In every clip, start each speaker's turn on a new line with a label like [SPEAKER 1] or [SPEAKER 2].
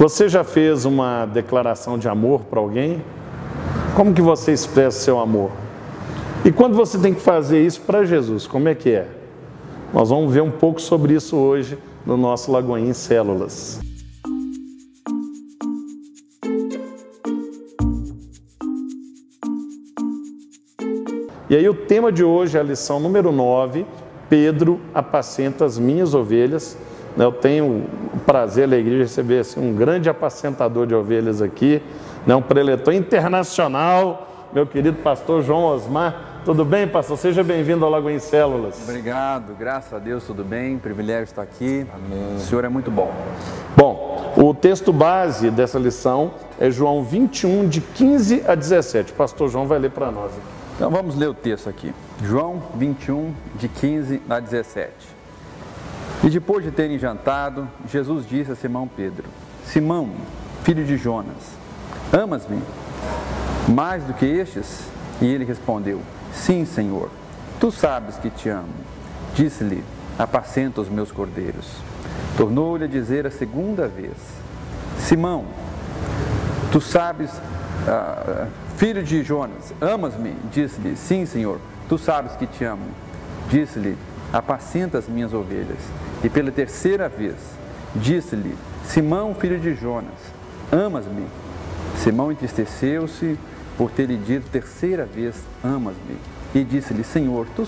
[SPEAKER 1] Você já fez uma declaração de amor para alguém? Como que você expressa seu amor? E quando você tem que fazer isso para Jesus, como é que é? Nós vamos ver um pouco sobre isso hoje no nosso Lagoinha em Células. E aí o tema de hoje é a lição número 9, Pedro apacenta as minhas ovelhas. Eu tenho o prazer, a alegria de receber assim, um grande apacentador de ovelhas aqui, um preletor internacional, meu querido pastor João Osmar. Tudo bem, pastor? Seja bem-vindo ao Lagoinha em Células.
[SPEAKER 2] Obrigado, graças a Deus, tudo bem, privilégio estar aqui. Amém. O Senhor é muito bom.
[SPEAKER 1] Bom, o texto base dessa lição é João 21, de 15 a 17. O pastor João vai ler para nós.
[SPEAKER 2] Então vamos ler o texto aqui. João 21, de 15 a 17. E depois de terem jantado, Jesus disse a Simão Pedro: Simão, filho de Jonas, amas-me mais do que estes? E ele respondeu: Sim, Senhor, tu sabes que te amo. Disse-lhe: apacenta os meus cordeiros. Tornou-lhe a dizer a segunda vez: Simão, tu sabes, filho de Jonas, amas-me? Disse-lhe: Sim, Senhor, tu sabes que te amo. Disse-lhe: apacenta as minhas ovelhas. E pela terceira vez disse-lhe: Simão, filho de Jonas, amas-me? Simão entristeceu-se por ter lhe dito terceira vez: amas-me? E disse-lhe: Senhor, tu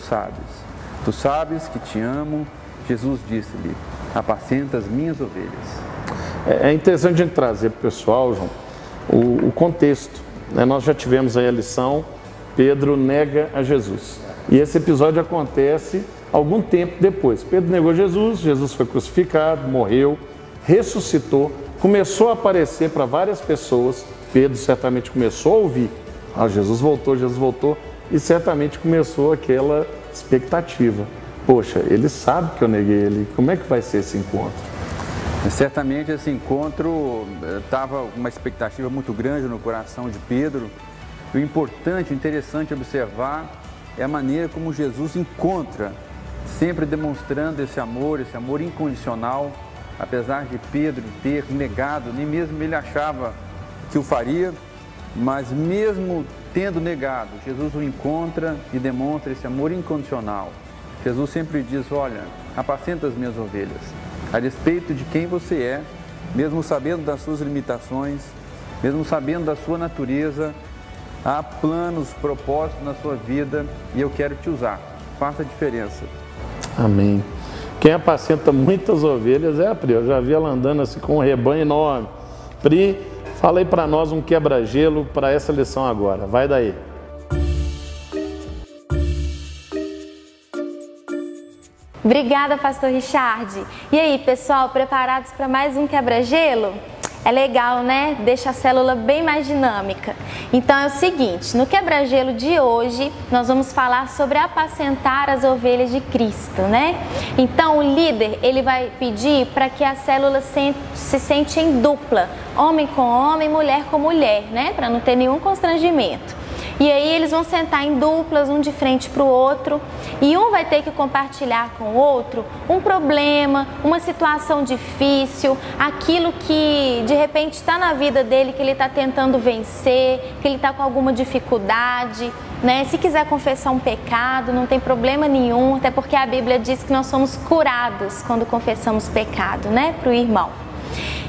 [SPEAKER 2] sabes que te amo. Jesus disse-lhe: apacenta as minhas ovelhas.
[SPEAKER 1] É interessante a gente trazer para o pessoal, João, o contexto. Nós já tivemos aí a lição, Pedro nega a Jesus. E esse episódio acontece algum tempo depois. Pedro negou Jesus, Jesus foi crucificado, morreu, ressuscitou, começou a aparecer para várias pessoas. Pedro certamente começou a ouvir: Jesus voltou, e certamente começou aquela expectativa: poxa, ele sabe que eu neguei ele, como é que vai ser esse encontro?
[SPEAKER 2] Certamente esse encontro estava uma expectativa muito grande no coração de Pedro. E o importante, interessante observar é a maneira como Jesus encontra, sempre demonstrando esse amor incondicional, apesar de Pedro ter negado, nem mesmo ele achava que o faria, mas mesmo tendo negado, Jesus o encontra e demonstra esse amor incondicional. Jesus sempre diz: olha, apacenta as minhas ovelhas, a despeito de quem você é, mesmo sabendo das suas limitações, mesmo sabendo da sua natureza, há planos, propósitos na sua vida e eu quero te usar. Faça a diferença.
[SPEAKER 1] Amém. Quem apacenta muitas ovelhas é a Pri. Eu já vi ela andando assim com um rebanho enorme. Pri, fala aí para nós um quebra-gelo para essa lição agora. Vai daí.
[SPEAKER 3] Obrigada, pastor Richard. E aí, pessoal, preparados para mais um quebra-gelo? É legal, né? Deixa a célula bem mais dinâmica. Então é o seguinte, no quebra-gelo de hoje, nós vamos falar sobre apacentar as ovelhas de Cristo, né? Então o líder, ele vai pedir para que a célula se sente em dupla, homem com homem, mulher com mulher, né? Para não ter nenhum constrangimento. E aí eles vão sentar em duplas, um de frente para o outro, e um vai ter que compartilhar com o outro um problema, uma situação difícil, aquilo que de repente está na vida dele, que ele está tentando vencer, que ele está com alguma dificuldade, né? Se quiser confessar um pecado, não tem problema nenhum, até porque a Bíblia diz que nós somos curados quando confessamos pecado, né? Para o irmão.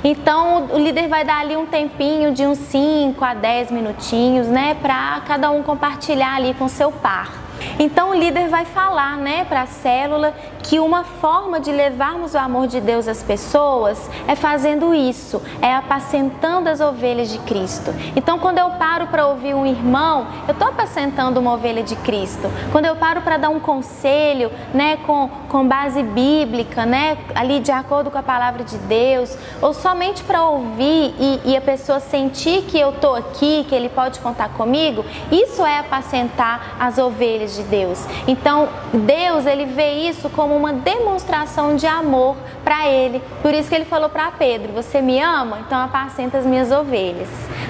[SPEAKER 3] Então o líder vai dar ali um tempinho de uns 5 a 10 minutinhos, né, para cada um compartilhar ali com seu par. Então o líder vai falar, né, para a célula que uma forma de levarmos o amor de Deus às pessoas é fazendo isso, é apacentando as ovelhas de Cristo. Então quando eu paro para ouvir um irmão, eu estou apacentando uma ovelha de Cristo. Quando eu paro para dar um conselho, né, com base bíblica, né, ali de acordo com a palavra de Deus, ou somente para ouvir e a pessoa sentir que eu estou aqui, que ele pode contar comigo, isso é apacentar as ovelhas de Deus. Então Deus, ele vê isso como uma demonstração de amor para ele. Por isso que ele falou para Pedro: você me ama? Então apacenta as minhas ovelhas.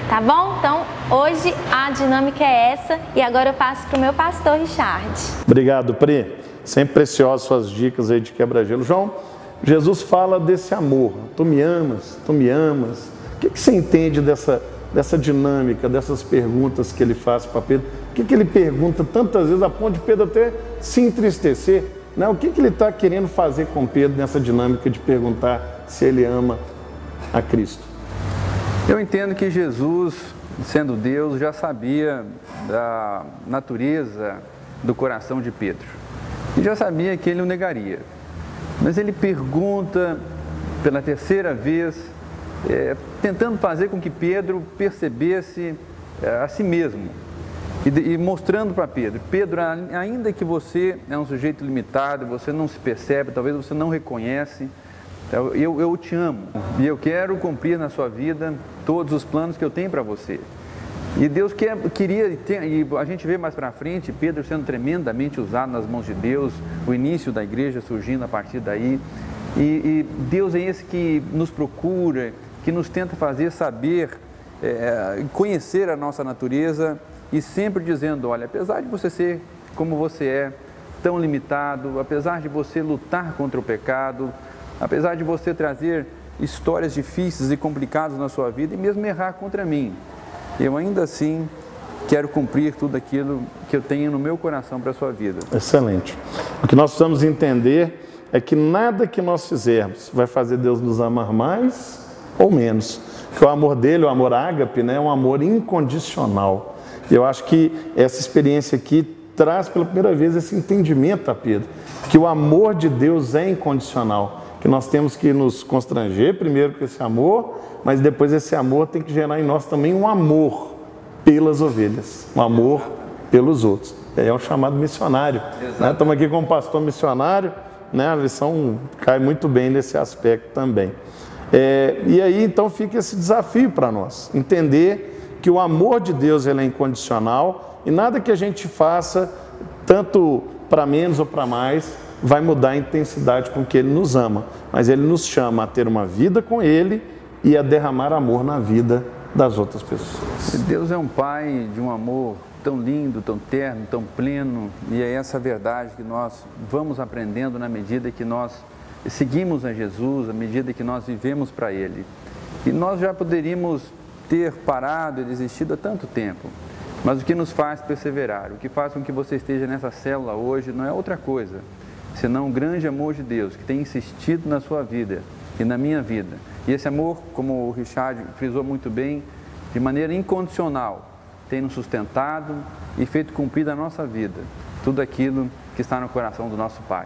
[SPEAKER 3] Tá bom? Então hoje a dinâmica é essa e agora eu passo para o meu pastor Richard.
[SPEAKER 1] Obrigado, Pri. Sempre preciosas suas dicas aí de quebra-gelo. João, Jesus fala desse amor. Tu me amas, O que você entende dessa dinâmica, dessas perguntas que ele faz para Pedro? O que ele pergunta tantas vezes a ponto de Pedro até se entristecer? Né? O que ele está querendo fazer com Pedro nessa dinâmica de perguntar se ele ama a Cristo?
[SPEAKER 2] Eu entendo que Jesus, sendo Deus, já sabia da natureza do coração de Pedro. E já sabia que ele o negaria. Mas ele pergunta pela terceira vez, tentando fazer com que Pedro percebesse a si mesmo. E mostrando para Pedro, Pedro, ainda que você é um sujeito limitado, você não se percebe, talvez você não reconhece, eu te amo e eu quero cumprir na sua vida todos os planos que eu tenho para você. E Deus queria, e a gente vê mais para frente, Pedro sendo tremendamente usado nas mãos de Deus, o início da igreja surgindo a partir daí. E Deus é esse que nos procura, que nos tenta fazer saber, conhecer a nossa natureza e sempre dizendo, olha, apesar de você ser como você é, tão limitado, apesar de você lutar contra o pecado, apesar de você trazer histórias difíceis e complicadas na sua vida e mesmo errar contra mim, eu ainda assim quero cumprir tudo aquilo que eu tenho no meu coração para a sua vida.
[SPEAKER 1] Excelente. O que nós precisamos entender é que nada que nós fizermos vai fazer Deus nos amar mais ou menos. Que o amor dele, o amor ágape, né, é um amor incondicional. E eu acho que essa experiência aqui traz pela primeira vez esse entendimento a Pedro, que o amor de Deus é incondicional, que nós temos que nos constranger primeiro com esse amor, mas depois esse amor tem que gerar em nós também um amor pelas ovelhas, um amor pelos outros. É um chamado missionário. Né? Estamos aqui com um pastor missionário, né? A lição cai muito bem nesse aspecto também. E aí então fica esse desafio para nós, entender que o amor de Deus ele é incondicional e nada que a gente faça, tanto para menos ou para mais, vai mudar a intensidade com que Ele nos ama. Mas Ele nos chama a ter uma vida com Ele e a derramar amor na vida das outras pessoas.
[SPEAKER 2] Deus é um Pai de um amor tão lindo, tão terno, tão pleno, e é essa verdade que nós vamos aprendendo na medida que nós seguimos a Jesus, à medida que nós vivemos para Ele. E nós já poderíamos ter parado e desistido há tanto tempo, mas o que nos faz perseverar, o que faz com que você esteja nessa célula hoje não é outra coisa, senão o grande amor de Deus que tem insistido na sua vida e na minha vida. E esse amor, como o Richard frisou muito bem, de maneira incondicional, tem nos sustentado e feito cumprir da nossa vida tudo aquilo que está no coração do nosso Pai.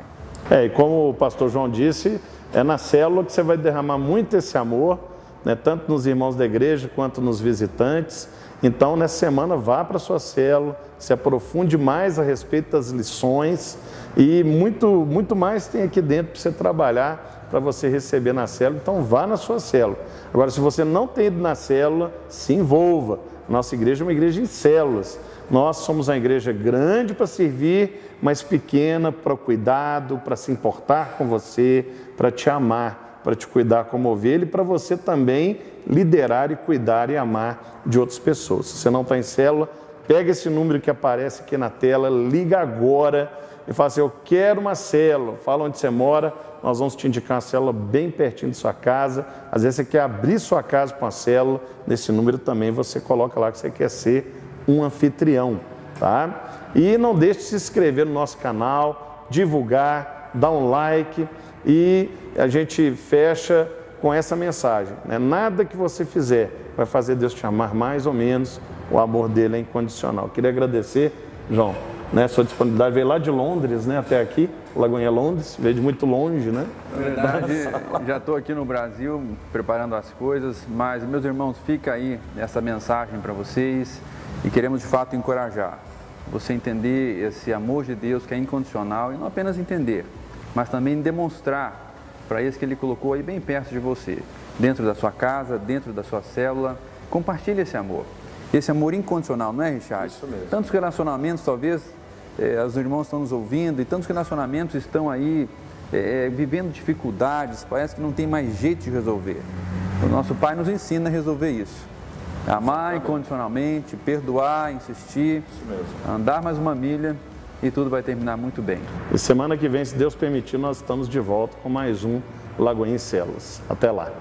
[SPEAKER 1] E como o pastor João disse, é na célula que você vai derramar muito esse amor, né, tanto nos irmãos da igreja quanto nos visitantes. Então, nessa semana, vá para a sua célula, se aprofunde mais a respeito das lições e muito mais tem aqui dentro para você trabalhar, para você receber na célula. Então, vá na sua célula. Agora, se você não tem ido na célula, se envolva. Nossa igreja é uma igreja em células. Nós somos uma igreja grande para servir, mas pequena para o cuidado, para se importar com você, para te amar, para te cuidar como ovelha e para você também liderar e cuidar e amar de outras pessoas. Se você não está em célula, pega esse número que aparece aqui na tela, liga agora e fala assim, eu quero uma célula, fala onde você mora, nós vamos te indicar uma célula bem pertinho de sua casa. Às vezes você quer abrir sua casa para uma célula, nesse número também você coloca lá que você quer ser um anfitrião, tá? E não deixe de se inscrever no nosso canal, divulgar, dar um like e a gente fecha com essa mensagem, né? Nada que você fizer vai fazer Deus te amar mais ou menos, o amor dele é incondicional. Queria agradecer, João, né, sua disponibilidade, veio lá de Londres, né, até aqui, Lagoinha Londres, veio de muito longe, né?
[SPEAKER 2] Na verdade, já estou aqui no Brasil preparando as coisas, mas meus irmãos, fica aí essa mensagem para vocês e queremos de fato encorajar você a entender esse amor de Deus que é incondicional e não apenas entender, mas também demonstrar para esse que Ele colocou aí bem perto de você, dentro da sua casa, dentro da sua célula. Compartilhe esse amor incondicional, não é, Richard?
[SPEAKER 1] Isso mesmo.
[SPEAKER 2] Tantos relacionamentos, talvez, os irmãos estão nos ouvindo, e tantos relacionamentos estão aí vivendo dificuldades, parece que não tem mais jeito de resolver. O nosso Pai nos ensina a resolver isso. Amar incondicionalmente, perdoar, insistir, andar mais uma milha e tudo vai terminar muito bem.
[SPEAKER 1] E semana que vem, se Deus permitir, nós estamos de volta com mais um Lagoinha em Células. Até lá.